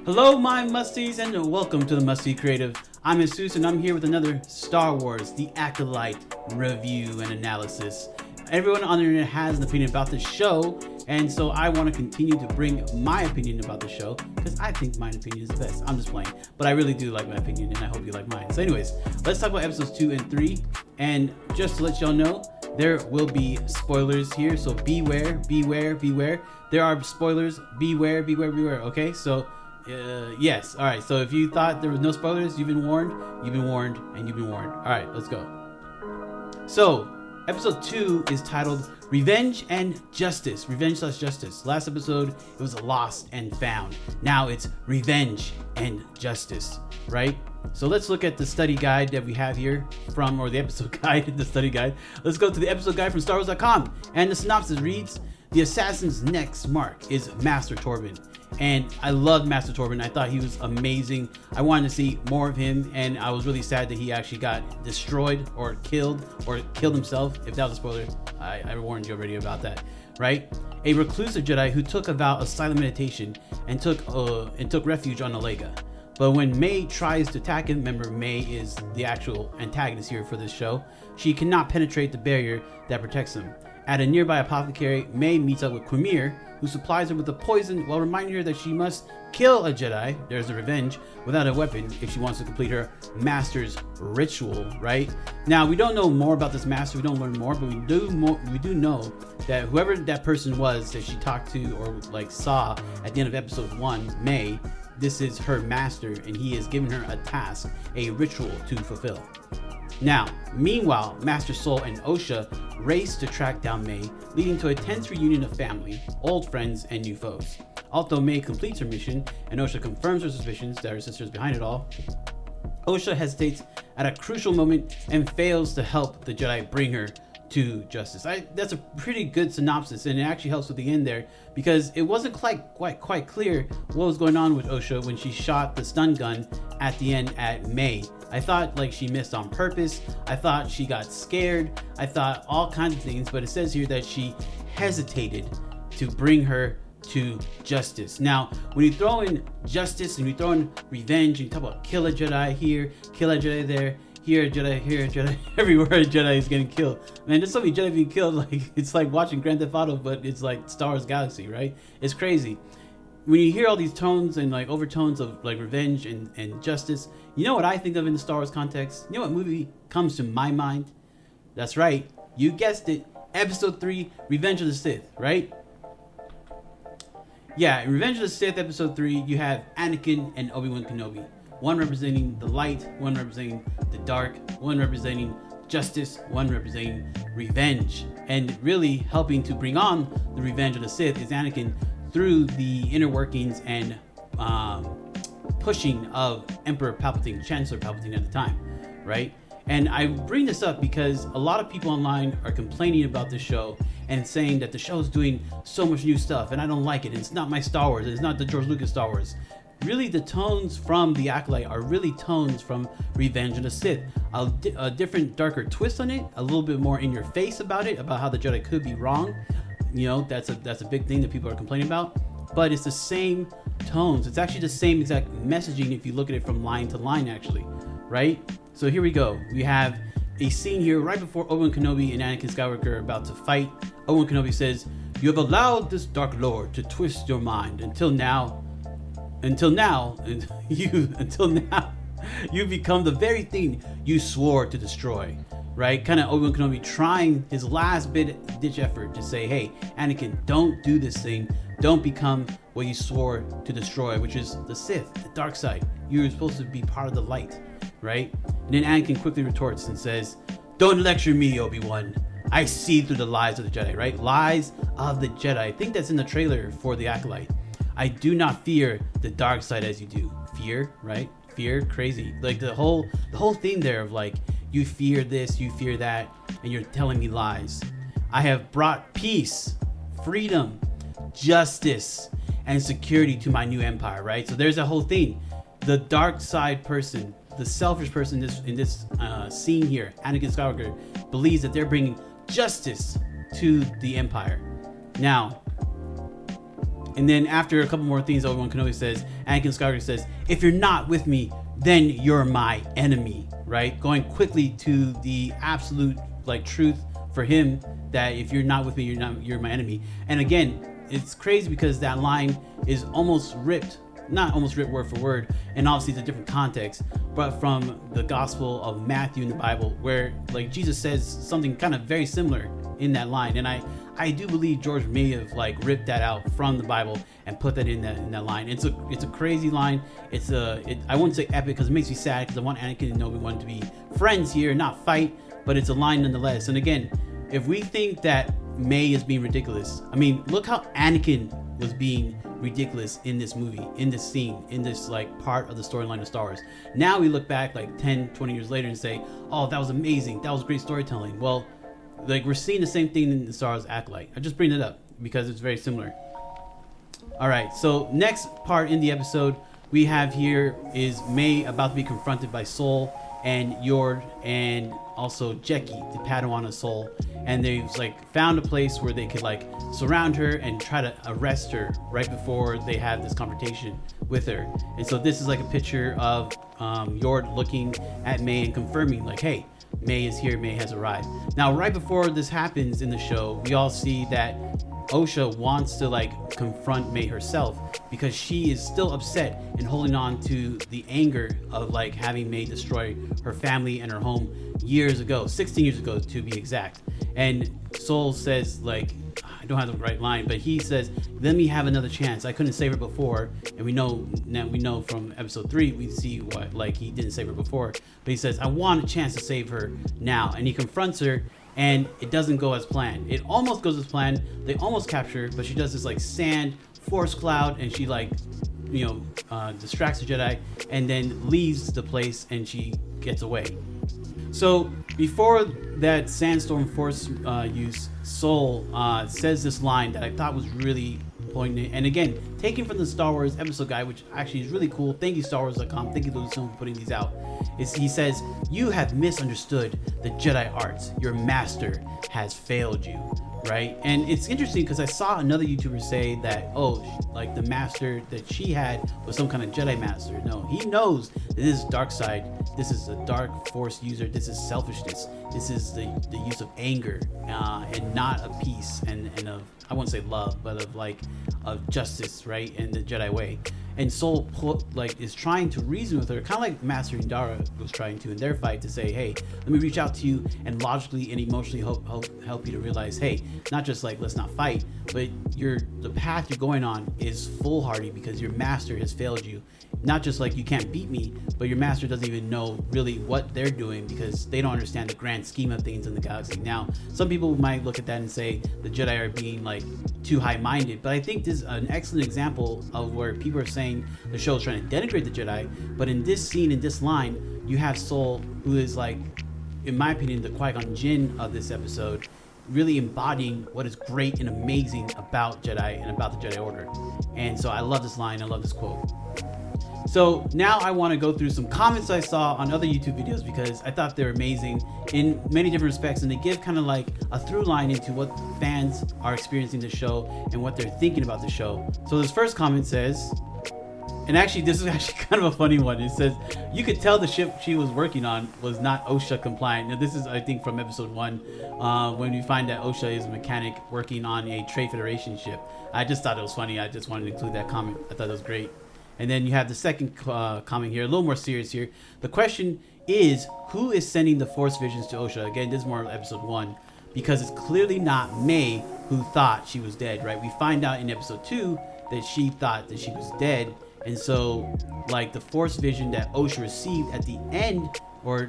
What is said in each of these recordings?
Hello, my Musties, and welcome to the Musty Creative. I'm Jesús, and I'm here with another Star Wars, the Acolyte review and analysis. Everyone on the internet has an opinion about the show, and so I want to continue to bring my opinion about the show because I think my opinion is the best. I'm just playing, but I really do like my opinion, and I hope you like mine. So anyways, let's talk about episodes 2 and 3, and just to let y'all know, there will be spoilers here, so beware. There are spoilers, beware, okay? So, yes, alright, so if you thought there was no spoilers, you've been warned, and you've been warned. Alright, let's go. So, episode 2 is titled Revenge and Justice. Revenge/Justice. Last episode, it was Lost and Found. Now it's Revenge and Justice, right? So let's look at the study guide that we have here or the episode guide, the study guide. Let's go to the episode guide from starwars.com. And the synopsis reads, the assassin's next mark is Master Torben. And I loved Master Torben. I thought he was amazing. I wanted to see more of him, and I was really sad that he actually got destroyed or killed himself. If that was a spoiler, I warned you already about that, right? A reclusive Jedi who took a vow of silent meditation and took refuge on Olega. But when May tries to attack him, remember May is the actual antagonist here for this show, she cannot penetrate the barrier that protects him. At a nearby apothecary, May meets up with Quimir, who supplies her with a poison while reminding her that she must kill a Jedi, there's the revenge, without a weapon if she wants to complete her master's ritual, right? Now, we don't know more about this master, we don't learn more, but we do know that whoever that person was that she talked to or saw at the end of episode 1, May, this is her master, and he has given her a task, a ritual to fulfill. Now, meanwhile, Master Soul and Osha race to track down May, leading to a tense reunion of family, old friends, and new foes. Although May completes her mission, and Osha confirms her suspicions that her sister is behind it all, Osha hesitates at a crucial moment and fails to help the Jedi bring her to justice. That's a pretty good synopsis, and it actually helps with the end there because it wasn't quite clear what was going on with Osha when she shot the stun gun at the end at May. I thought she missed on purpose. I thought she got scared. I thought all kinds of things, but it says here that she hesitated to bring her to justice. Now, when you throw in justice and you throw in revenge, and you talk about kill a Jedi here, kill a Jedi there, here a Jedi, everywhere a Jedi is getting killed. Man, there's so many Jedi being killed, it's like watching Grand Theft Auto, but it's like Star Wars Galaxy, right? It's crazy. When you hear all these tones and overtones of revenge and justice, you know what I think of in the Star Wars context? You know what movie comes to my mind? That's right, you guessed it, episode 3, Revenge of the Sith, right? Yeah, in Revenge of the Sith, episode 3, you have Anakin and Obi-Wan Kenobi. One representing the light, one representing the dark, one representing justice, one representing revenge. And really helping to bring on the Revenge of the Sith is Anakin through the inner workings and pushing of Emperor Palpatine, Chancellor Palpatine at the time, right? And I bring this up because a lot of people online are complaining about this show and saying that the show is doing so much new stuff and I don't like it. It's not my Star Wars. It's not the George Lucas Star Wars. Really, the tones from the Acolyte are really tones from Revenge of the Sith. A different, darker twist on it, a little bit more in your face about it, about how the Jedi could be wrong. You know, that's a big thing that people are complaining about. But it's the same tones. It's actually the same exact messaging if you look at it from line to line, actually, right? So here we go. We have a scene here right before Obi-Wan Kenobi and Anakin Skywalker are about to fight. Obi-Wan Kenobi says, "You have allowed this Dark Lord to twist your mind until now, you've become the very thing you swore to destroy." Right? Kind of Obi-Wan Kenobi trying his last ditch effort to say, hey, Anakin, don't do this thing. Don't become what you swore to destroy, which is the Sith, the dark side. You're supposed to be part of the light, right? And then Anakin quickly retorts and says, "Don't lecture me, Obi-Wan. I see through the lies of the Jedi," right? Lies of the Jedi. I think that's in the trailer for the Acolyte. "I do not fear the dark side as you do." Fear, right? Fear, crazy. The whole thing there of you fear this, you fear that, and you're telling me lies. "I have brought peace, freedom, justice, and security to my new empire," right? So there's a whole thing. The dark side person, the selfish person in this scene here, Anakin Skywalker, believes that they're bringing justice to the empire. Now, And then after a couple more things, Obi-Wan Kenobi says, Anakin Skywalker says, if you're not with me, then you're my enemy, right? Going quickly to the absolute like truth for him that if you're not with me, you're my enemy. And again, it's crazy because that line is almost ripped, not almost ripped word for word, and obviously it's a different context, but from the Gospel of Matthew in the Bible, where like Jesus says something kind of very similar in that line. And I do believe George may have like ripped that out from the Bible and put that in that line. It's a crazy line. I wouldn't say epic because it makes me sad because I want Anakin and Obi-Wan to be friends here, not fight, but it's a line nonetheless. And again, if we think that May is being ridiculous, I mean, look how Anakin was being ridiculous in this movie, in this scene, in this like part of the storyline of Star Wars. Now we look back like 10, 20 years later and say, oh, that was amazing. That was great storytelling. Well, like we're seeing the same thing in the Star Wars Acolyte. I just bring it up because it's very similar. All right, so next part in the episode we have here is May about to be confronted by Sol and Yord and also Jeki, the Padawan of Sol, and they've like found a place where they could like surround her and try to arrest her right before they have this confrontation with her. And so this is like a picture of Yord looking at May and confirming like, hey, May is here, May has arrived. Now right before this happens in the show, we all see that Osha wants to like confront May herself because she is still upset and holding on to the anger of like having May destroy her family and her home years ago, 16 years ago to be exact. And Sol says like, I don't have the right line, but he says, let me have another chance. I couldn't save her before. And we know from episode 3, we see what like he didn't save her before, but he says, I want a chance to save her now. And he confronts her and it doesn't go as planned. It almost goes as planned. They almost capture her, but she does this like sand force cloud and she like, distracts the Jedi and then leaves the place and she gets away. So before that sandstorm force use, Sol says this line that I thought was really poignant, and again taken from the Star Wars episode guide, which actually is really cool. Thank you starwars.com, thank you Lucasfilm for putting these out. He says, you have misunderstood the Jedi arts, your master has failed you, right? And it's interesting because I saw another YouTuber say that, oh, like the master that she had was some kind of Jedi master. No, he knows that this is dark side, this is a dark force user, this is selfishness, this is the use of anger and not of peace and of, I won't say love, but of justice, right? In the Jedi way. And Sol is trying to reason with her, kind of like Master Indara was trying to in their fight, to say, hey, let me reach out to you and logically and emotionally help you to realize, hey, not just like let's not fight, but the path you're going on is foolhardy because your master has failed you. Not just like you can't beat me, but your master doesn't even know really what they're doing because they don't understand the grand scheme of things in the galaxy. Now, some people might look at that and say the Jedi are being like too high-minded, but I think this is an excellent example of where people are saying the show is trying to denigrate the Jedi. But in this scene, in this line, you have Sol, who is like, in my opinion, the Qui-Gon Jinn of this episode, really embodying what is great and amazing about Jedi and about the Jedi Order. And so I love this line, I love this quote. So now I want to go through some comments I saw on other YouTube videos because I thought they were amazing in many different respects, and they give kind of like a through line into what fans are experiencing the show and what they're thinking about the show. So this first comment says, and actually this is actually kind of a funny one. It says, you could tell the ship she was working on was not OSHA compliant. Now this is, I think, from episode 1 when we find that OSHA is a mechanic working on a Trade Federation ship. I just thought it was funny. I just wanted to include that comment. I thought it was great. And then you have the second comment here, a little more serious here. The question is, who is sending the Force visions to OSHA? Again, this is more of episode 1, because it's clearly not May who thought she was dead, right? We find out in episode 2 that she thought that she was dead. And so, like, the Force vision that OSHA received at the end, or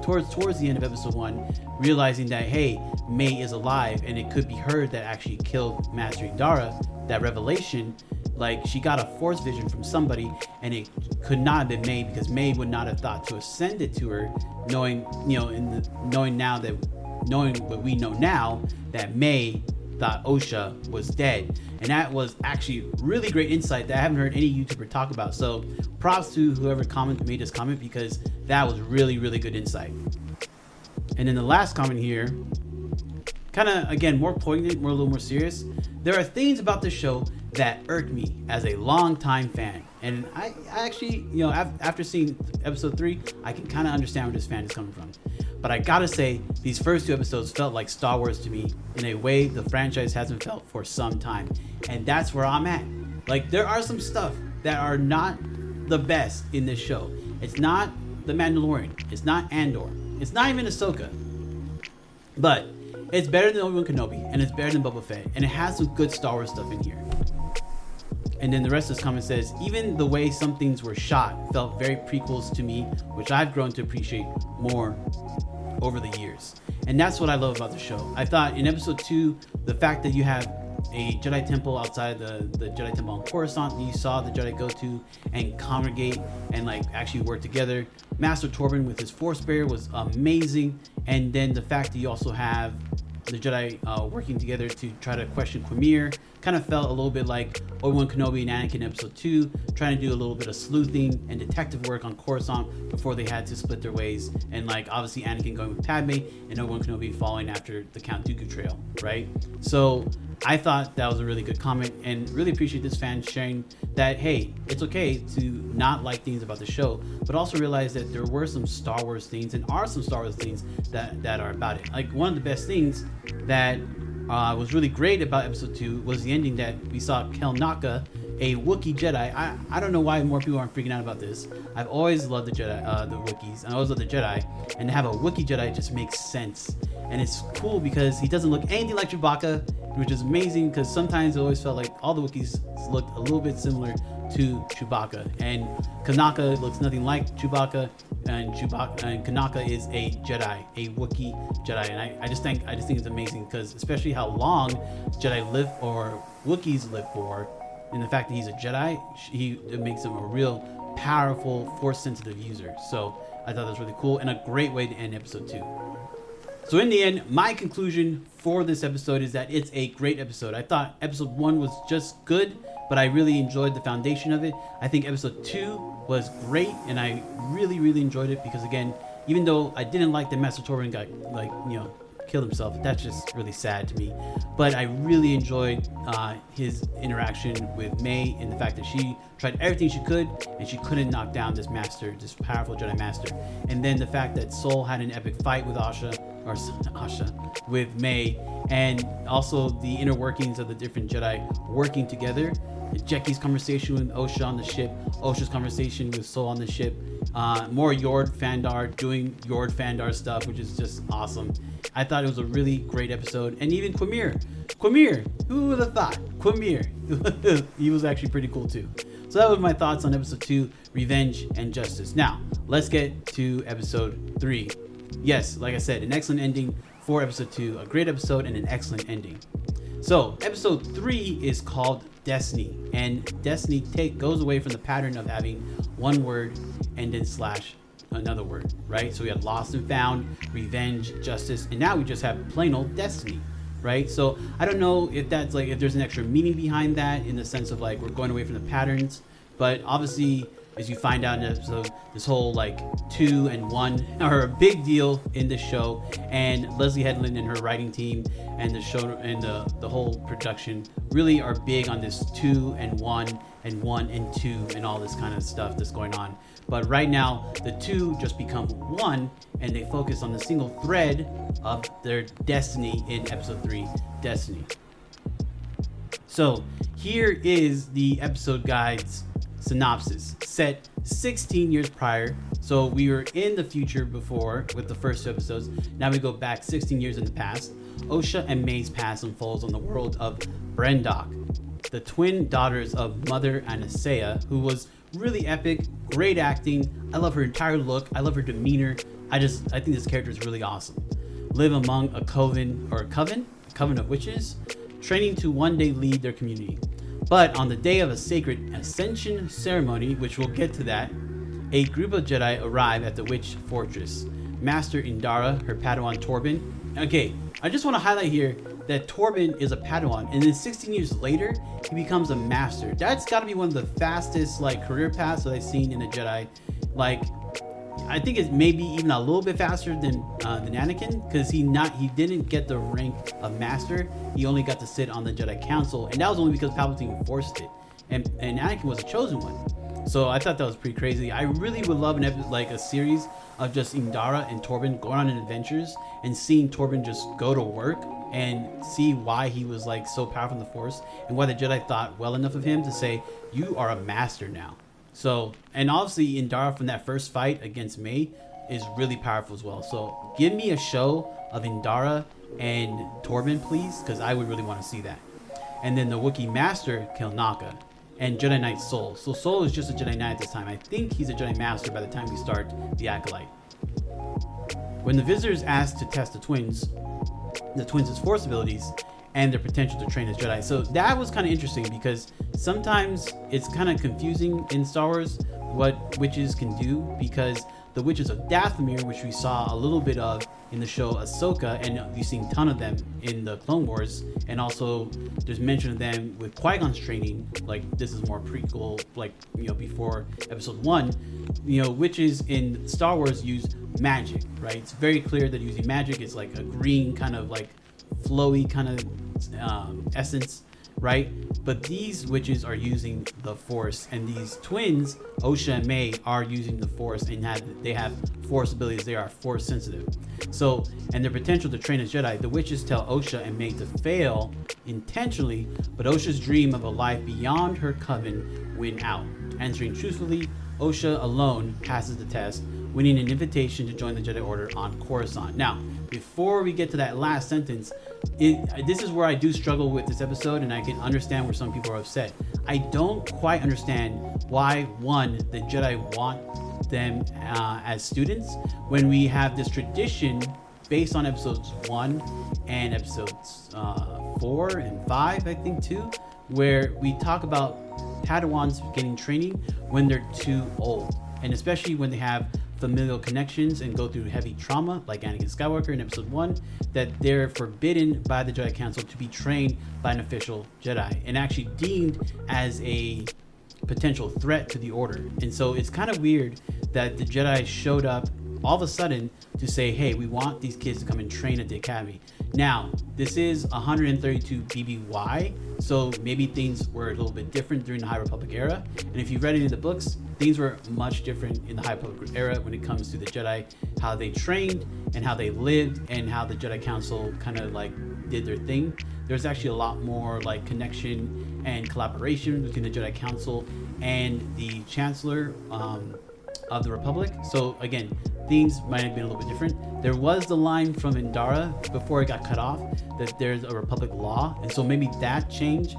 towards the end of episode 1, realizing that, hey, May is alive, and it could be her that actually killed Master Indara, that revelation. Like, she got a Force vision from somebody, and it could not have been May, because May would not have thought to send it to her, knowing what we know now, that May thought OSHA was dead. And that was actually really great insight that I haven't heard any YouTuber talk about. So props to whoever made this comment, because that was really, really good insight. And then the last comment here, kind of, again, more poignant, a little more serious. There are things about the show that irked me as a longtime fan. And I actually, after seeing episode 3, I can kind of understand where this fan is coming from. But I gotta say, these first 2 episodes felt like Star Wars to me in a way the franchise hasn't felt for some time. And that's where I'm at. Like, there are some stuff that are not the best in this show. It's not The Mandalorian. It's not Andor. It's not even Ahsoka. But it's better than Obi-Wan Kenobi, and it's better than Boba Fett, and it has some good Star Wars stuff in here. And then the rest of this comment says, even the way some things were shot felt very prequels to me, which I've grown to appreciate more over the years. And that's what I love about the show. I thought in episode 2, the fact that you have a Jedi temple outside the Jedi temple on Coruscant that you saw the Jedi go to and congregate and like actually work together. Master Torben with his Force Bearer was amazing. And then the fact that you also have the Jedi working together to try to question Quamir kind of felt a little bit like Obi-Wan Kenobi and Anakin in episode 2, trying to do a little bit of sleuthing and detective work on Coruscant before they had to split their ways. And like obviously Anakin going with Padme and Obi-Wan Kenobi following after the Count Dooku trail, right? So I thought that was a really good comment, and really appreciate this fan sharing that, hey, it's okay to not like things about the show, but also realize that there were some Star Wars things and are some Star Wars things that are about it. Like one of the best things that was really great about episode 2 was the ending that we saw Kel Naka, a Wookiee Jedi. I don't know why more people aren't freaking out about this. I've always loved the Jedi, the Wookiees, and I always loved the Jedi, and to have a Wookiee Jedi just makes sense. And it's cool because he doesn't look anything like Chewbacca, which is amazing because sometimes it always felt like all the Wookiees looked a little bit similar to Chewbacca. And Kanaka looks nothing like Chewbacca, and Kanaka is a Jedi, a Wookiee Jedi. And I just think it's amazing because especially how long Jedi live or Wookiees live for, and the fact that he's a Jedi, it makes him a real powerful Force sensitive user. So I thought that was really cool and a great way to end episode 2. So in the end, my conclusion for this episode is that it's a great episode. I thought episode 1 was just good, but I really enjoyed the foundation of it. I think episode 2 was great, and I really, really enjoyed it because, again, even though I didn't like that Master Torben got, killed himself, that's just really sad to me. But I really enjoyed his interaction with May and the fact that she tried everything she could and she couldn't knock down this powerful Jedi Master. And then the fact that Sol had an epic fight with with May, and also the inner workings of the different Jedi working together. Jeki's conversation with Osha on the ship, Osha's conversation with Sol on the ship, more Yord Fandar doing Yord Fandar stuff, which is just awesome. I thought it was a really great episode. And even Quamir, who would have thought? Quamir, he was actually pretty cool too. So that was my thoughts on episode 2, Revenge and Justice. Now, let's get to episode 3. Yes, like I said, an excellent ending for episode 2, a great episode and an excellent ending. So episode 3 is called Destiny, and Destiny goes away from the pattern of having one word and then / another word, right? So we had Lost and Found, Revenge, Justice, and now we just have plain old Destiny, right? So I don't know if that's like, if there's an extra meaning behind that in the sense of like we're going away from the patterns, but obviously as you find out in the episode, this whole like 2 and 1 are a big deal in this show, and Leslie Headland and her writing team and the show and the whole production really are big on this 2 and 1 and 1 and 2 and all this kind of stuff that's going on. But right now the 2 just become 1 and they focus on the single thread of their destiny in episode 3, Destiny. So here is the episode guide's synopsis, set 16 years prior. So we were in the future before with the first 2 episodes. Now we go back 16 years in the past. Osha and May's past unfolds on the world of Brendok, the twin daughters of Mother Anastasia, who was really epic, great acting. I love her entire look. I love her demeanor. I think this character is really awesome. Live among a coven of witches, training to one day lead their community. But on the day of a sacred ascension ceremony, which we'll get to that, a group of Jedi arrive at the witch fortress. Master Indara, her Padawan Torben. Okay, I just want to highlight here that Torben is a Padawan, and then 16 years later, he becomes a Master. That's got to be one of the fastest career paths that I've seen in a Jedi. I think it's maybe even a little bit faster than Anakin, because he didn't get the rank of master. He only got to sit on the Jedi Council, and that was only because Palpatine forced it, and Anakin was a chosen one. So I thought that was pretty crazy. I really would love a series of just Indara and Torben going on adventures and seeing Torben just go to work and see why he was like so powerful in the Force, and why the Jedi thought well enough of him to say, you are a master now. So, and obviously Indara from that first fight against May is really powerful as well. So give me a show of Indara and Torben, please, because I would really want to see that. And then the Wookiee Master, Kelnaka, and Jedi Knight Sol. So Sol is just a Jedi Knight at this time. I think he's a Jedi Master by the time we start the Acolyte. When the visitors asked to test the twins' Force abilities and their potential to train as Jedi. So that was kind of interesting, because sometimes it's kind of confusing in Star Wars what witches can do, because the witches of Dathomir, which we saw a little bit of in the show Ahsoka, and you've seen a ton of them in the Clone Wars, and also there's mention of them with Qui-Gon's training, like this is more prequel, like, you know, before episode 1. You know, witches in Star Wars use magic, right? It's very clear that using magic is like a green kind of like flowy kind of essence, right? But these witches are using the Force, and these twins, Osha and May, are using the Force, and they have Force abilities. They are Force sensitive. So, and their potential to train as Jedi, the witches tell Osha and May to fail intentionally, but Osha's dream of a life beyond her coven win out. Answering truthfully, Osha alone passes the test, winning an invitation to join the Jedi Order on Coruscant. Now, before we get to that last sentence, this is where I do struggle with this episode, and I can understand where some people are upset. I don't quite understand why, one, the Jedi want them as students when we have this tradition based on episodes 1 and episodes 4 and 5, I think, too, where we talk about Padawans getting training when they're too old, and especially when they have familial connections and go through heavy trauma, like Anakin Skywalker in episode 1, that they're forbidden by the Jedi Council to be trained by an official Jedi, and actually deemed as a potential threat to the Order. And so it's kind of weird that the Jedi showed up all of a sudden to say, hey, we want these kids to come and train at the Academy. Now, this is 132 BBY, so maybe things were a little bit different during the High Republic era. And if you've read any of the books, things were much different in the High Republic era when it comes to the Jedi, how they trained and how they lived, and how the Jedi Council kind of like did their thing. There's actually a lot more like connection and collaboration between the Jedi Council and the Chancellor of the Republic. So again, things might have been a little bit different. There was the line from Indara before it got cut off that there's a Republic law, and so maybe that changed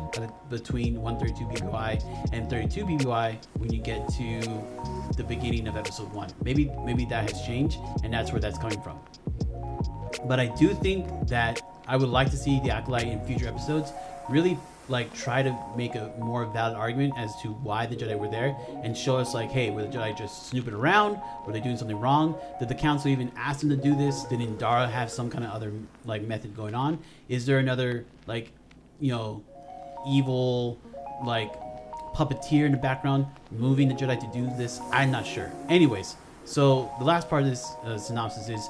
between 132 BBY and 32 BBY when you get to the beginning of episode 1. Maybe that has changed, and that's where that's coming from. But I do think that I would like to see the Acolyte in future episodes really like try to make a more valid argument as to why the Jedi were there, and show us like, hey, were the Jedi just snooping around? Were they doing something wrong? Did the Council even ask them to do this? Did Indara have some kind of other like method going on? Is there another like, you know, evil like puppeteer in the background moving the Jedi to do this? I'm not sure. Anyways, so the last part of this synopsis is: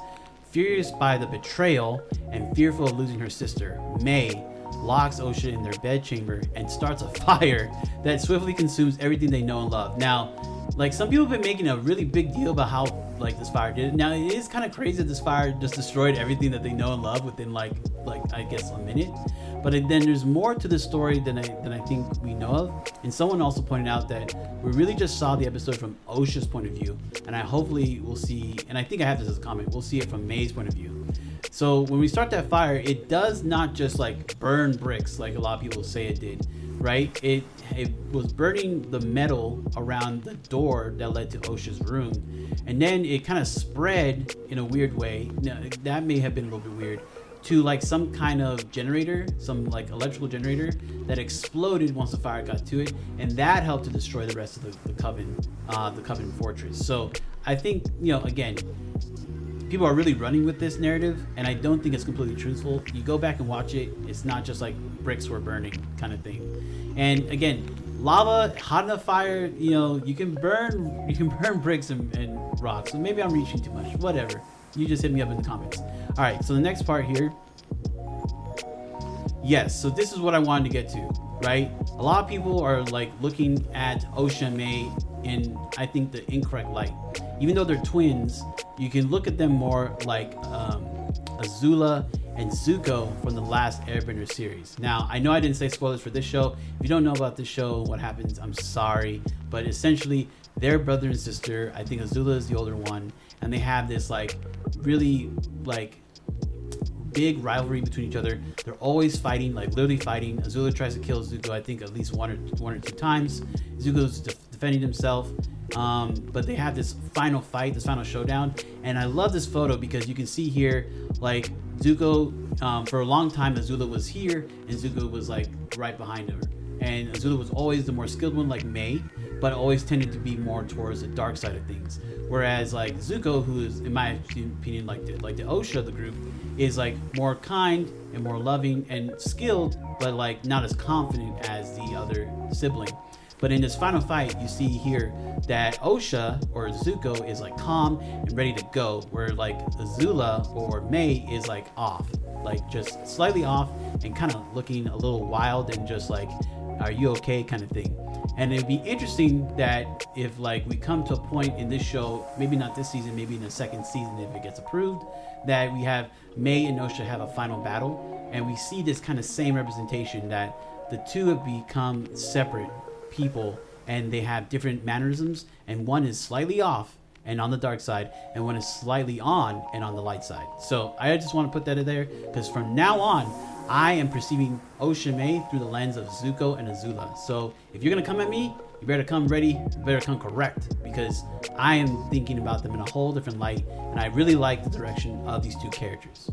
furious by the betrayal and fearful of losing her sister, May locks Osha in their bedchamber and starts a fire that swiftly consumes everything they know and love. Now, like, some people have been making a really big deal about how like this fire did it. Now, it is kind of crazy that this fire just destroyed everything that they know and love within like I guess a minute. But then there's more to the story than I think we know of. And someone also pointed out that we really just saw the episode from Osha's point of view, and I hopefully will see, and I think I have this as a comment, we'll see it from May's point of view. So when we start that fire, it does not just like burn bricks like a lot of people say it did, right? It was burning the metal around the door that led to Osha's room, and then it kind of spread in a weird way. Now, that may have been a little bit weird, to like some kind of generator, some like electrical generator that exploded once the fire got to it, and that helped to destroy the rest of the Coven fortress. So I think, you know, again, people are really running with this narrative, and I don't think it's completely truthful. You go back and watch it, it's not just like bricks were burning kind of thing. And again, lava, hot enough fire, you know, you can burn bricks and rock. So maybe I'm reaching too much. Whatever. You just hit me up in the comments. All right. So the next part here. Yes. So this is what I wanted to get to, right? A lot of people are like looking at Osha and May in, I think, the incorrect light. Even though they're twins, you can look at them more like Azula and Zuko from the last Airbender series. Now, I know I didn't say spoilers for this show. If you don't know about this show, what happens, I'm sorry. But essentially, they're brother and sister. I think Azula is the older one. And they have this like really like big rivalry between each other. They're always fighting, like literally fighting. Azula tries to kill Zuko, I think at least one or two times. Zuko's defending himself. But they have this final fight, this final showdown, and I love this photo because you can see here, like Zuko, for a long time Azula was here and Zuko was like right behind her, and Azula was always the more skilled one, like May, but always tended to be more towards the dark side of things, whereas like Zuko, who is in my opinion like the Osha of the group, is like more kind and more loving and skilled, but like not as confident as the other sibling. But in this final fight, you see here that Osha or Zuko is like calm and ready to go, where like Azula or May is like off, like just slightly off and kind of looking a little wild and just like, are you okay kind of thing. And it'd be interesting that if like we come to a point in this show, maybe not this season, maybe in the second season if it gets approved, that we have May and Osha have a final battle, and we see this kind of same representation that the two have become separate people and they have different mannerisms, and one is slightly off and on the dark side, and one is slightly on and on the light side. So I just want to put that in there because from now on I am perceiving Osha May through the lens of Zuko and Azula. So if you're gonna come at me, you better come ready, you better come correct, because I am thinking about them in a whole different light, and I really like the direction of these two characters.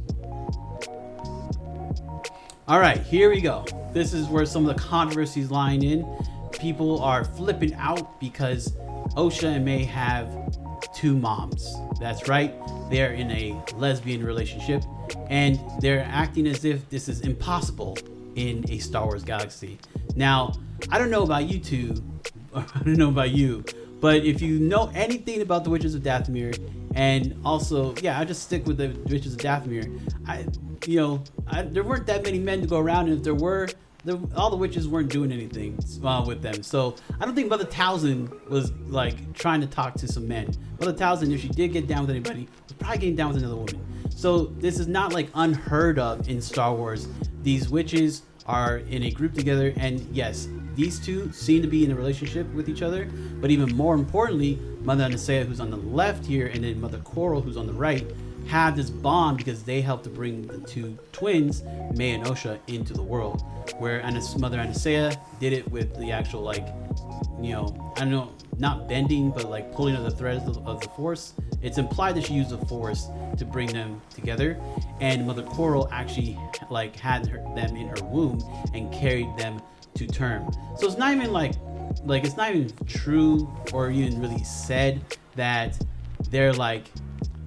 All right, here we go. This is where some of the controversies lying in. People are flipping out because Osha and May have two moms. That's right, they're in a lesbian relationship, and they're acting as if this is impossible in a Star Wars galaxy. Now, I don't know about you two, I don't know about you, but if you know anything about the Witches of Dathomir, and also, yeah, I just stick with the Witches of Dathomir. There weren't that many men to go around, and if there were, all the witches weren't doing anything with them. So I don't think Mother Talzin was like trying to talk to some men. Mother Talzin, if she did get down with anybody, was probably getting down with another woman. So this is not like unheard of in Star Wars. These witches are in a group together, and yes, these two seem to be in a relationship with each other. But even more importantly, Mother Anastasia, who's on the left here, and then Mother Coral, who's on the right, have this bond because they helped to bring the two twins, May and Osha, into the world. Where Mother Anastasia did it with the actual, like, I don't know, not bending, but like pulling of the threads of the Force. It's implied that she used the Force to bring them together, and Mother Coral actually like had them in her womb and carried them to term. So it's not even like it's not even true or even really said that they're like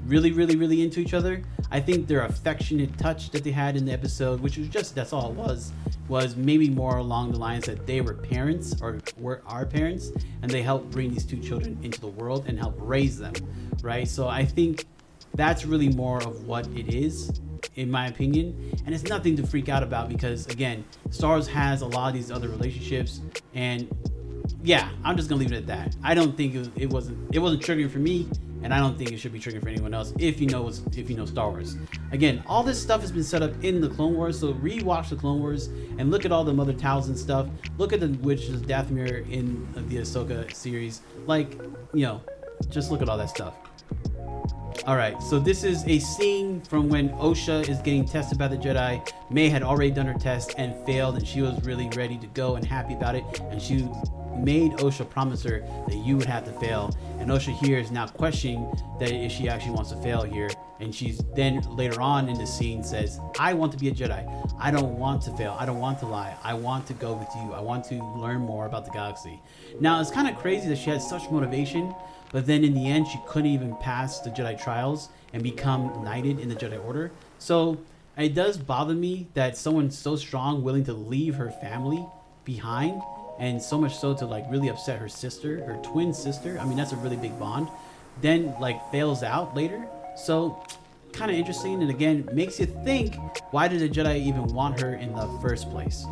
really into each other. I think their affectionate touch that they had in the episode, which was just, that's all it was maybe more along the lines that they were parents or were our parents, and they helped bring these two children into the world and help raise them, right? So I think that's really more of what it is, in my opinion, and it's nothing to freak out about because, again, Star Wars has a lot of these other relationships, and yeah, I'm just gonna leave it at that. I don't think it wasn't triggering for me, and I don't think it should be triggering for anyone else if you know Star Wars. Again, all this stuff has been set up in the Clone Wars, so rewatch the Clone Wars and look at all the Mother Talzin stuff. Look at the Witches of Dathomir in the Ahsoka series. Just look at all that stuff. Alright, so this is a scene from when Osha is getting tested by the Jedi. May had already done her test and failed, and she was really ready to go and happy about it, and she made Osha promise her that you would have to fail, and Osha here is now questioning that if she actually wants to fail here, and she's then later on in the scene says, I want to be a Jedi, I don't want to fail, I don't want to lie, I want to go with you, I want to learn more about the galaxy. Now it's kind of crazy that she had such motivation, but then in the end she couldn't even pass the Jedi trials and become knighted in the Jedi Order. So it does bother me that someone so strong willing to leave her family behind, and so much so to like really upset her sister, her twin sister. I mean, that's a really big bond. then like fails out later. So kind of interesting, and again makes you think, why did the Jedi even want her in the first place?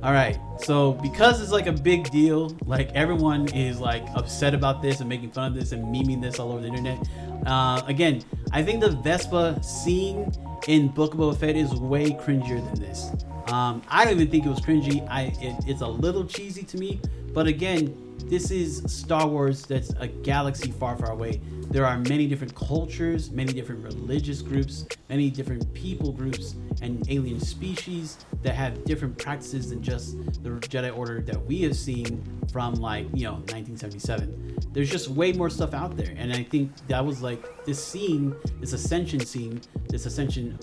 All right, so because it's like a big deal, like everyone is like upset about this and making fun of this and memeing this all over the internet. Again, I think the Vespa scene in Book of Boba Fett is way cringier than this. I don't even think it was cringy. It's a little cheesy to me, but again, this is Star Wars. That's a galaxy far, far away. There are many different cultures, many different religious groups, many different people groups, and alien species that have different practices than just the Jedi Order that we have seen from, like, 1977. There's just way more stuff out there, and I think that was like this scene, this ascension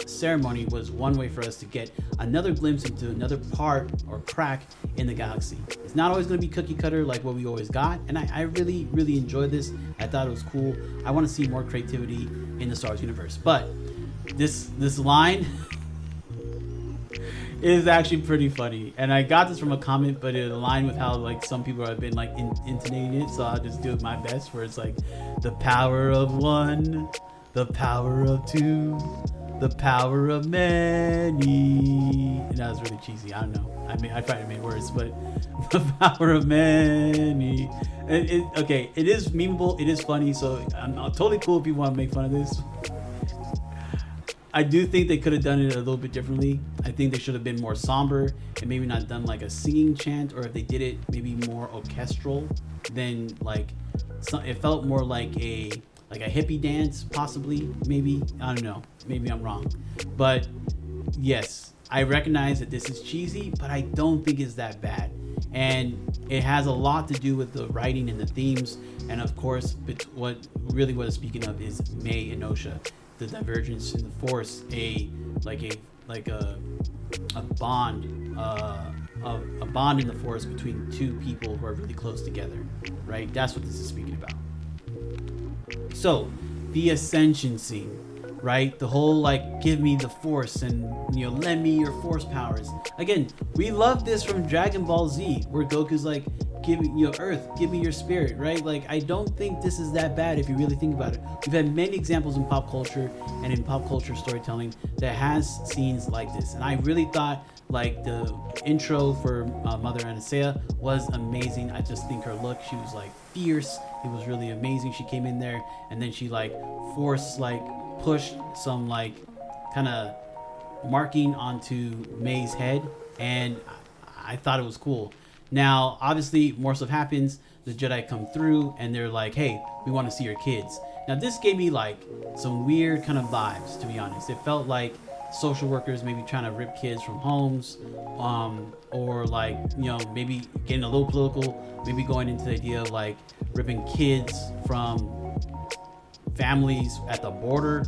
ceremony was one way for us to get another glimpse into another part or crack in the galaxy. It's not always going to be cookie cutter like what we always got, and I really, really enjoyed this. I thought it was cool. I want to see more creativity in the Star Wars universe, but this line is actually pretty funny, and I got this from a comment, but it aligned with how like some people have been like intonating it, so I'll just do my best, where it's like, the power of one, the power of two, the power of many. And that was really cheesy. I don't know. I probably made words, but the power of many. Okay, it is memeable. It is funny, so I'm totally cool if you want to make fun of this. I do think they could have done it a little bit differently. I think they should have been more somber and maybe not done like a singing chant, or if they did it maybe more orchestral, then like it felt more like a hippie dance, possibly. Maybe, I don't know, maybe I'm wrong, but yes, I recognize that this is cheesy, but I don't think it's that bad, and it has a lot to do with the writing and the themes, and of course what it's speaking of is May and Nosha, the divergence in the Force, a bond in the Force between two people who are really close together, right? That's what this is speaking about. So the ascension scene, right? The whole like, give me the Force and lend me your Force powers. Again, we love this from Dragon Ball Z, where Goku's like, give me your Earth, give me your spirit, right? Like, I don't think this is that bad if you really think about it. We've had many examples in pop culture and in pop culture storytelling that has scenes like this, and I really thought like the intro for Mother Anastasia was amazing. I just think her look, she was like fierce. It was really amazing. She came in there and then she like pushed some like kind of marking onto May's head, and I thought it was cool. Now, obviously, more stuff happens. The Jedi come through, and they're like, hey, we want to see your kids. Now, this gave me, like, some weird kind of vibes, to be honest. It felt like social workers maybe trying to rip kids from homes, or, like, maybe getting a little political, maybe going into the idea of, like, ripping kids from families at the border.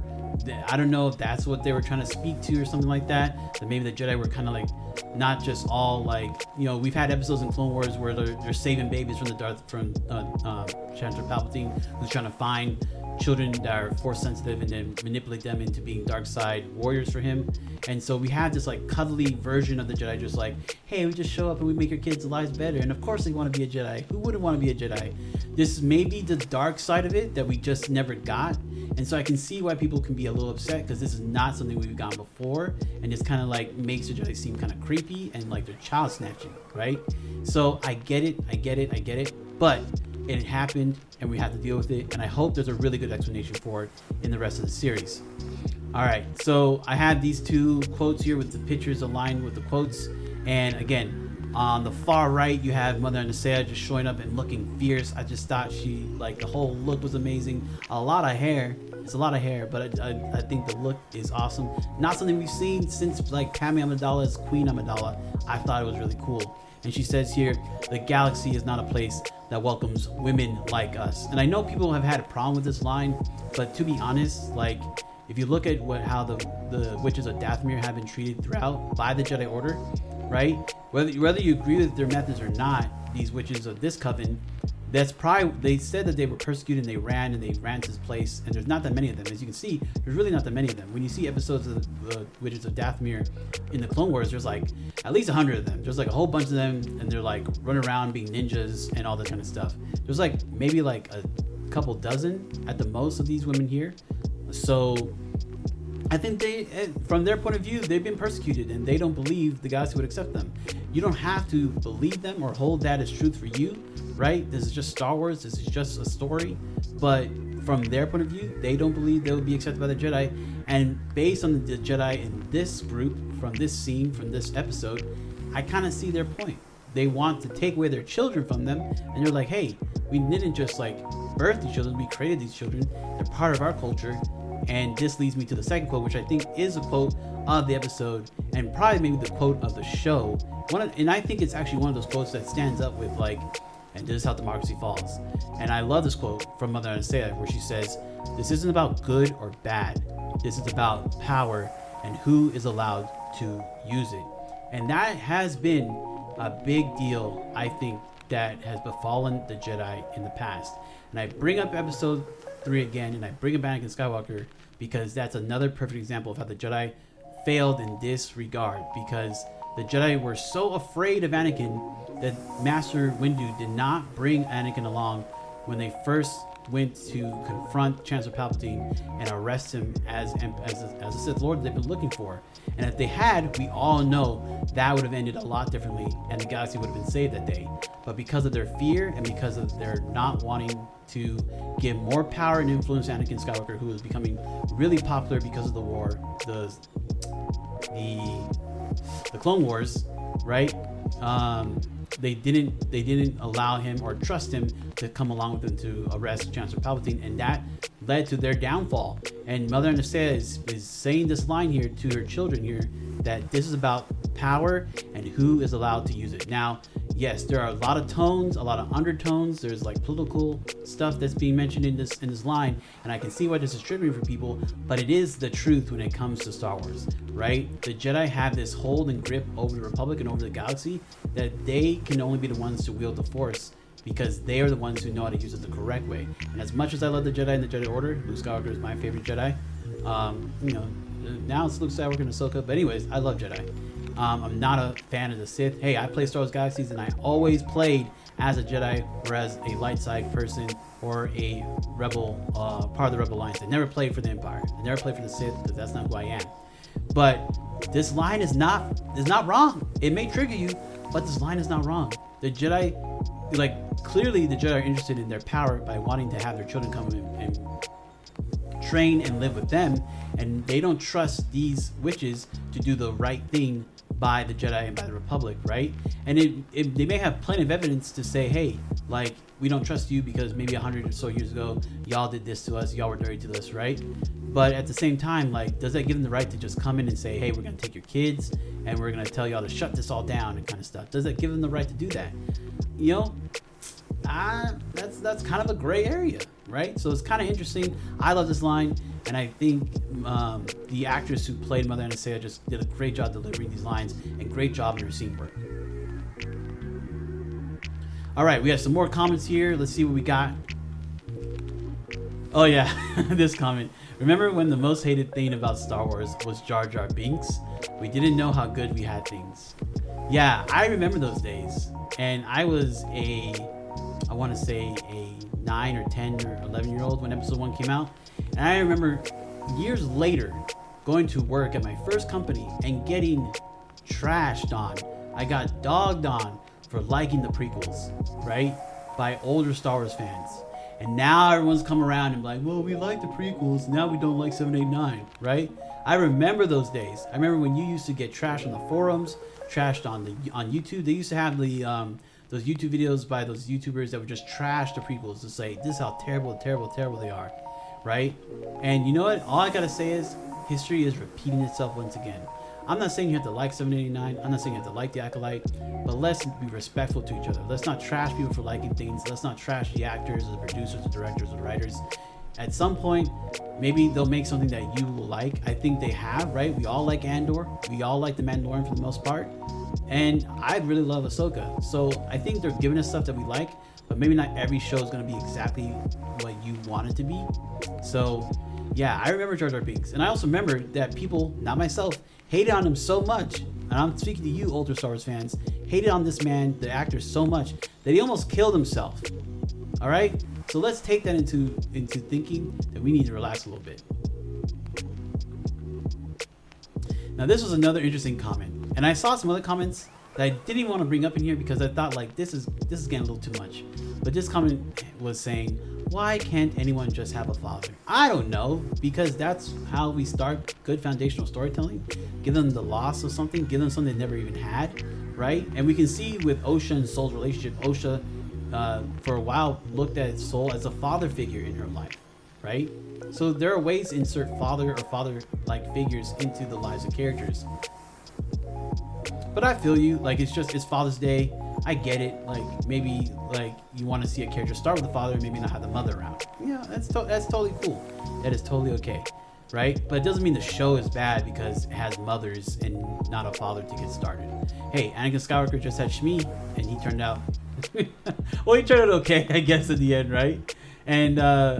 I don't know if that's what they were trying to speak to or something like that. That maybe the Jedi were kind of like, not just all like, we've had episodes in Clone Wars where they're saving babies from Chancellor Palpatine, who's trying to find children that are Force sensitive and then manipulate them into being dark side warriors for him. And so we had this like cuddly version of the Jedi, just like, hey, we just show up and we make your kids' lives better, and of course they want to be a Jedi. Who wouldn't want to be a Jedi? This may be the dark side of it that we just never got, and so I can see why people can be a little upset, because this is not something we've gotten before, and it's kind of like makes the Jedi seem kind of creepy and like they're child snatching, right? So I get it, but it happened and we have to deal with it, and I hope there's a really good explanation for it in the rest of the series. All right, so I have these two quotes here with the pictures aligned with the quotes, and again, on the far right you have Mother Anastasia just showing up and looking fierce. I just thought she, like, the whole look was amazing. A lot of hair, it's a lot of hair, but I think the look is awesome. Not something we've seen since like Padme Amidala as Queen Amidala. I thought it was really cool. And she says here, the galaxy is not a place that welcomes women like us. And I know people have had a problem with this line, but to be honest, like, if you look at how the witches of Dathomir have been treated throughout by the Jedi Order, right? Whether you agree with their methods or not, these witches of this coven, That's probably, they said that they were persecuted and they ran to this place, and there's not that many of them. As you can see, there's really not that many of them. When you see episodes of the Witches of Dathomir in the Clone Wars, there's like at least 100 of them. There's like a whole bunch of them, and they're like running around being ninjas and all that kind of stuff. There's like maybe like a couple dozen at the most of these women here. So I think they, from their point of view, they've been persecuted and they don't believe the galaxy would accept them. You don't have to believe them or hold that as truth for you, right? This is just Star Wars. This is just a story. But from their point of view, they don't believe they would be accepted by the Jedi. And based on the Jedi in this group, from this scene, from this episode, I kind of see their point. They want to take away their children from them. And they're like, hey, we didn't just like birth these children. We created these children. They're part of our culture. And this leads me to the second quote, which I think is a quote of the episode and probably maybe the quote of the show. And I think it's actually one of those quotes that stands up with like, and this is how democracy falls. And I love this quote from Mother Anastasia, where she says, this isn't about good or bad. This is about power and who is allowed to use it. And that has been a big deal, I think, that has befallen the Jedi in the past. And I bring up episode 3 again, and I bring up Anakin Skywalker because that's another perfect example of how the Jedi failed in this regard, because the Jedi were so afraid of Anakin that Master Windu did not bring Anakin along when they first went to confront Chancellor Palpatine and arrest him as a Sith Lord they've been looking for. And if they had, we all know that would have ended a lot differently and the galaxy would have been saved that day. But because of their fear and because of their not wanting to give more power and influence to Anakin Skywalker, who was becoming really popular because of the war, the Clone Wars, right? They didn't allow him or trust him to come along with them to arrest Chancellor Palpatine, and that led to their downfall. And Mother Anastasia is saying this line here to her children here, that this is about power and who is allowed to use it. Now, yes, there are a lot of tones, a lot of undertones. There's like political stuff that's being mentioned in this line, and I can see why this is triggering for people, but it is the truth when it comes to Star Wars, right? The Jedi have this hold and grip over the Republic and over the galaxy that they can only be the ones to wield the Force, because they are the ones who know how to use it the correct way. And as much as I love the Jedi and the Jedi Order, Luke Skywalker is my favorite Jedi. Now it's Luke Skywalker and Ahsoka, but anyways, I love Jedi. I'm not a fan of the Sith. Hey, I play Star Wars Galaxies, and I always played as a Jedi or as a light side person or a rebel, part of the Rebel Alliance. I never played for the Empire. I never played for the Sith because that's not who I am. But this line is not wrong. It may trigger you, but this line is not wrong. The Jedi, clearly the Jedi are interested in their power by wanting to have their children come and train and live with them, and they don't trust these witches to do the right thing by the Jedi and by the Republic, right? And they may have plenty of evidence to say, hey, we don't trust you because maybe 100 or so years ago y'all did this to us, y'all were dirty to us, right? But at the same time, does that give them the right to just come in and say, hey, we're gonna take your kids and we're gonna tell y'all to shut this all down and kind of stuff? Does that give them the right to do that? That's kind of a gray area, right? So it's kind of interesting. I love this line, and I think the actress who played Mother Anastasia just did a great job delivering these lines and great job in her scene work. All right, we have some more comments here. Let's see what we got. Oh yeah, this comment. Remember when the most hated thing about Star Wars was Jar Jar Binks? We didn't know how good we had things. Yeah, I remember those days. And I was a 9 or 10 or 11-year-old when episode 1 came out. And I remember years later going to work at my first company and getting trashed on. I got dogged on for liking the prequels, right? By older Star Wars fans. And now everyone's come around and like, well, we like the prequels, now we don't like 7, 8, 9, right? I remember those days. I remember when you used to get trashed on the forums, trashed on YouTube. They used to have the those YouTube videos by those YouTubers that would just trash the prequels to say, this is how terrible they are, right? And you know what? All I gotta say is, history is repeating itself once again. I'm not saying you have to like 789. I'm not saying you have to like the Acolyte, but let's be respectful to each other. Let's not trash people for liking things. Let's not trash the actors, or the producers, the directors, or the writers. At some point, maybe they'll make something that you will like. I think they have, right? We all like Andor. We all like The Mandalorian for the most part. And I really love Ahsoka. So I think they're giving us stuff that we like, but maybe not every show is going to be exactly what you want it to be. So yeah, I remember Jar Jar Binks, and I also remember that people, not myself, hated on him so much, and I'm speaking to you older Star Wars fans, hated on this man, the actor, so much that he almost killed himself. All right, so let's take that into thinking that we need to relax a little bit. Now this was another interesting comment, and I saw some other comments that I didn't even want to bring up in here because I thought like this is getting a little too much. But this comment was saying, why can't anyone just have a father? I don't know, because that's how we start good foundational storytelling. Give them the loss of something, give them something they never even had, right? And we can see with Osha and Soul's relationship, Osha for a while looked at Soul as a father figure in her life, right? So there are ways to insert father or father-like figures into the lives of characters. But I feel you, like it's Father's Day. I get it. Like maybe like you want to see a character start with the father, maybe not have the mother around. Yeah, that's totally cool. That is totally okay, right? But it doesn't mean the show is bad because it has mothers and not a father to get started. Hey, Anakin Skywalker just had Shmi, and he turned out well, he turned out okay, I guess, in the end, right? And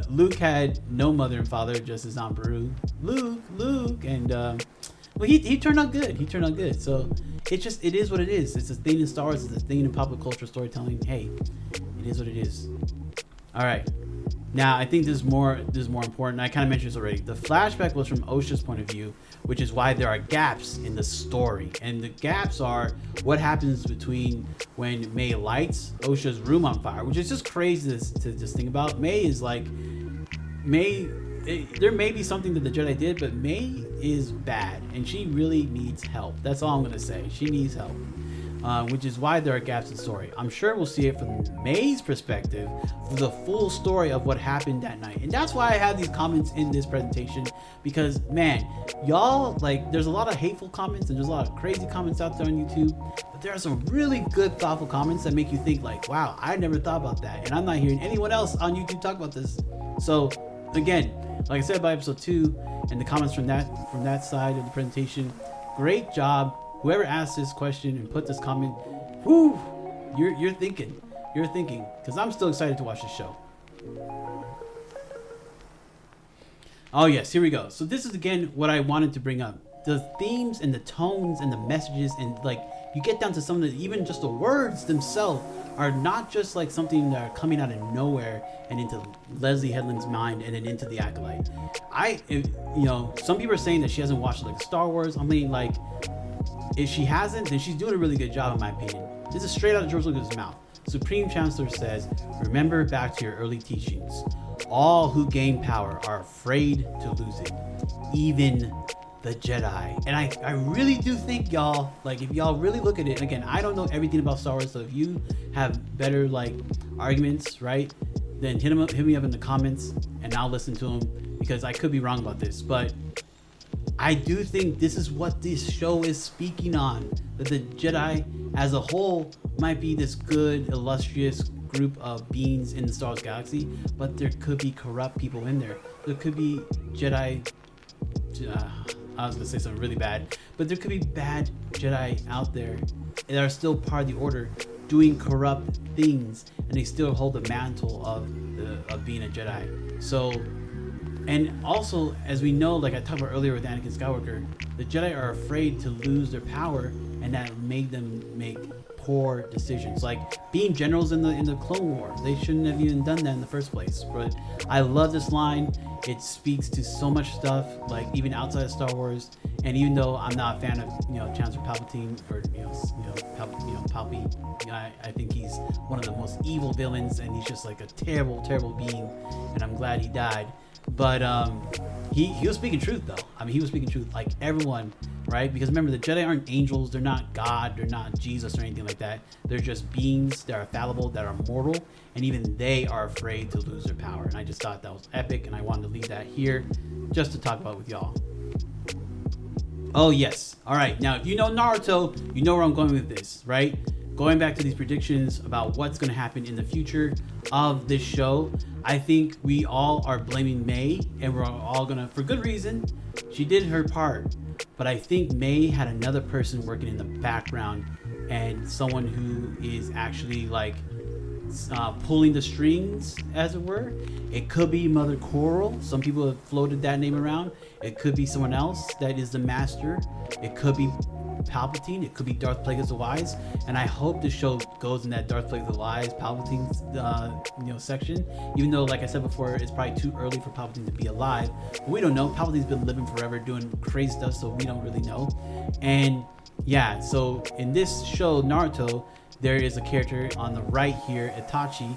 Luke had no mother and father, just as Aunt Beru. Luke, and well, he turned out good. He turned out good. So it is what it is. It's a thing in Star Wars. It's a thing in popular culture storytelling. Hey, it is what it is. All right. Now I think this is more important. I kind of mentioned this already. The flashback was from Osha's point of view, which is why there are gaps in the story. And the gaps are what happens between when May lights Osha's room on fire, which is just crazy to just think about. May is like there may be something that the Jedi did, but May is bad and she really needs help. That's all I'm gonna say. She needs help, which is why there are gaps in the story. I'm sure we'll see it from May's perspective for the full story of what happened that night. And that's why I have these comments in this presentation, because man, y'all, like, there's a lot of hateful comments and there's a lot of crazy comments out there on YouTube, but there are some really good, thoughtful comments that make you think like, wow, I never thought about that. And I'm not hearing anyone else on YouTube talk about this. So again, like I said about episode 2 and the comments from that side of the presentation, great job. Whoever asked this question and put this comment, whoo, you're thinking, because I'm still excited to watch the show. Oh yes, here we go. So this is again what I wanted to bring up: the themes and the tones and the messages, and like you get down to some of the, even just the words themselves are not just like something that are coming out of nowhere and into Leslie Headland's mind and then into the Acolyte. Some people are saying that she hasn't watched like Star Wars. I mean, like, if she hasn't, then she's doing a really good job, in my opinion. This is straight out of George Lucas' mouth. Supreme Chancellor says, "Remember back to your early teachings. All who gain power are afraid to lose it, even the Jedi." And I really do think, y'all, like, if y'all really look at it, again, I don't know everything about Star Wars, so if you have better like arguments, right, then hit me up in the comments and I'll listen to them, because I could be wrong about this, but I do think this is what this show is speaking on, that the Jedi as a whole might be this good, illustrious group of beings in the Star Wars galaxy, but there could be corrupt people in there. There could be Jedi, I was gonna say something really bad, but there could be bad Jedi out there that are still part of the Order doing corrupt things, and they still hold the mantle of being a Jedi. So, and also, as we know, like I talked about earlier with Anakin Skywalker, the Jedi are afraid to lose their power, and that made them make poor decisions, like being generals in the Clone Wars. They shouldn't have even done that in the first place. But I love this line. It speaks to so much stuff, like even outside of Star Wars. And even though I'm not a fan of Chancellor Palpatine or Palpy, I think he's one of the most evil villains, and he's just like a terrible, terrible being. And I'm glad he died. But he was speaking truth, though. I mean, he was speaking truth, like everyone, right? Because remember, the Jedi aren't angels. They're not God. They're not Jesus or anything like that. They're just beings that are fallible, that are mortal, and even they are afraid to lose their power. And I just thought that was epic, and I wanted to leave that here just to talk about with y'all. Oh, yes. All right. Now, if you know Naruto, you know where I'm going with this, right? Going back to these predictions about what's going to happen in the future of this show, I think we all are blaming May, and we're all going to, for good reason. She did her part, but I think May had another person working in the background, and someone who is actually like pulling the strings, as it were. It could be Mother Coral. Some people have floated that name around. It could be someone else that is the master. It could be Palpatine. It could be Darth Plagueis the Wise. And I hope the show goes in that Darth Plagueis the Wise, Palpatine's section. Even though, like I said before, it's probably too early for Palpatine to be alive. But we don't know. Palpatine's been living forever, doing crazy stuff, so we don't really know. And yeah, so in this show, Naruto, there is a character on the right here, Itachi,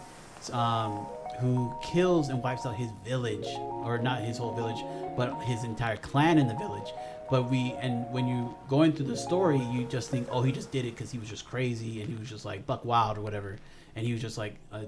who kills and wipes out his village, or not his whole village, but his entire clan in the village. But when you go into the story, you just think, oh, he just did it because he was just crazy and he was just like buck wild or whatever, and he was just like a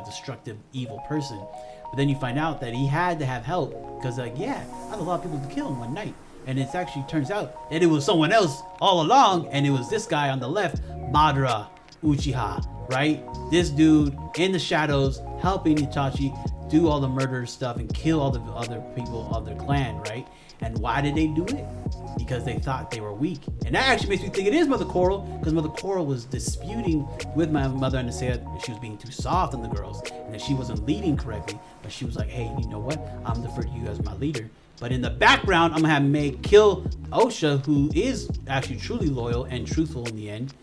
destructive, evil person. But then you find out that he had to have help because, like, yeah, I had a lot of people to kill in one night. And it actually turns out that it was someone else all along, and it was this guy on the left, Madara Uchiha, right? This dude in the shadows helping Itachi do all the murder stuff and kill all the other people of their clan, right? And why did they do it? Because they thought they were weak. And that actually makes me think it is Mother Coral, because Mother Coral was disputing with my mother and said she was being too soft on the girls and that she wasn't leading correctly. But she was like, hey, you know what? I'm defer to you as my leader. But in the background, I'm gonna have May kill Osha, who is actually truly loyal and truthful in the end,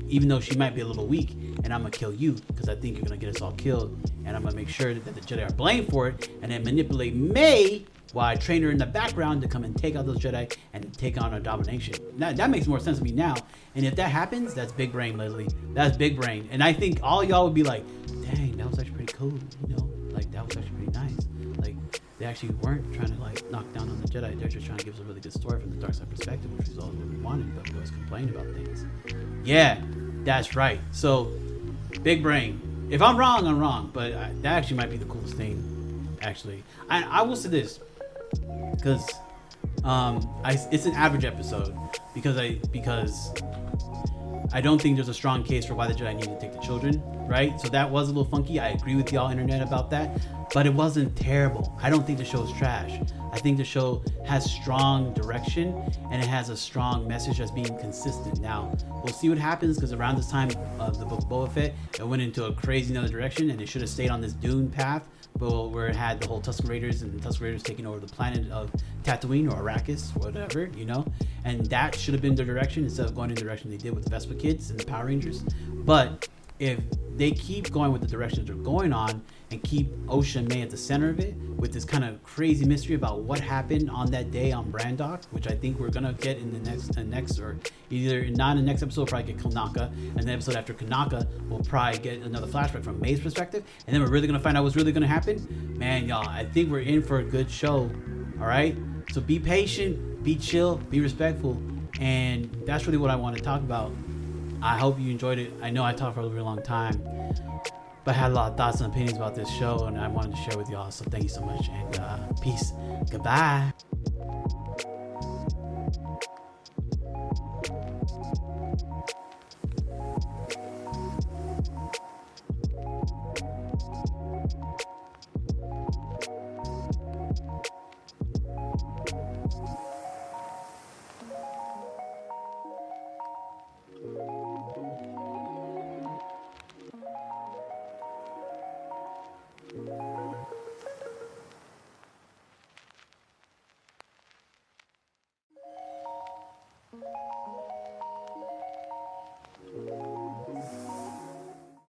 even though she might be a little weak. And I'm gonna kill you because I think you're gonna get us all killed. And I'm gonna make sure that the Jedi are blamed for it, and then manipulate May while I train her in the background to come and take out those Jedi and take on our domination. That makes more sense to me now. And if that happens, that's big brain, Leslie. That's big brain. And I think all y'all would be like, dang, that was actually pretty cool. You know, like that was actually pretty nice. Like they actually weren't trying to like knock down on the Jedi. They're just trying to give us a really good story from the dark side perspective, which is all what we wanted, but we always complained about things. Yeah, that's right. So big brain. If I'm wrong, I'm wrong. But that actually might be the coolest thing. Actually, I will say this. Because it's an average episode because I don't think there's a strong case for why the Jedi need to take the children, right? So that was a little funky. I agree with y'all internet about that, but it wasn't terrible. I don't think the show's trash. I think the show has strong direction and it has a strong message that's being consistent. Now we'll see what happens, because around this time of the book of Boba Fett, it went into a crazy another direction, and it should have stayed on this Dune path, but where it had the whole Tusken Raiders and the Tusken Raiders taking over the planet of Tatooine or Arrakis, whatever, you know, and that should have been the direction instead of going in the direction they did with the Vespa Kids and the Power Rangers. But if they keep going with the directions they're going on and keep Osha and May at the center of it with this kind of crazy mystery about what happened on that day on Brandok, which I think we're gonna get in the next or either not in the next episode, we'll probably get Kanaka, and the episode after Kanaka we'll probably get another flashback from May's perspective, and then we're really gonna find out what's really gonna happen. Man, y'all, I think we're in for a good show. All right, so be patient, be chill, be respectful, and that's really what I want to talk about. I hope you enjoyed it. I know I talked for a really long time, but I had a lot of thoughts and opinions about this show, and I wanted to share with y'all. So thank you so much, and peace. Goodbye.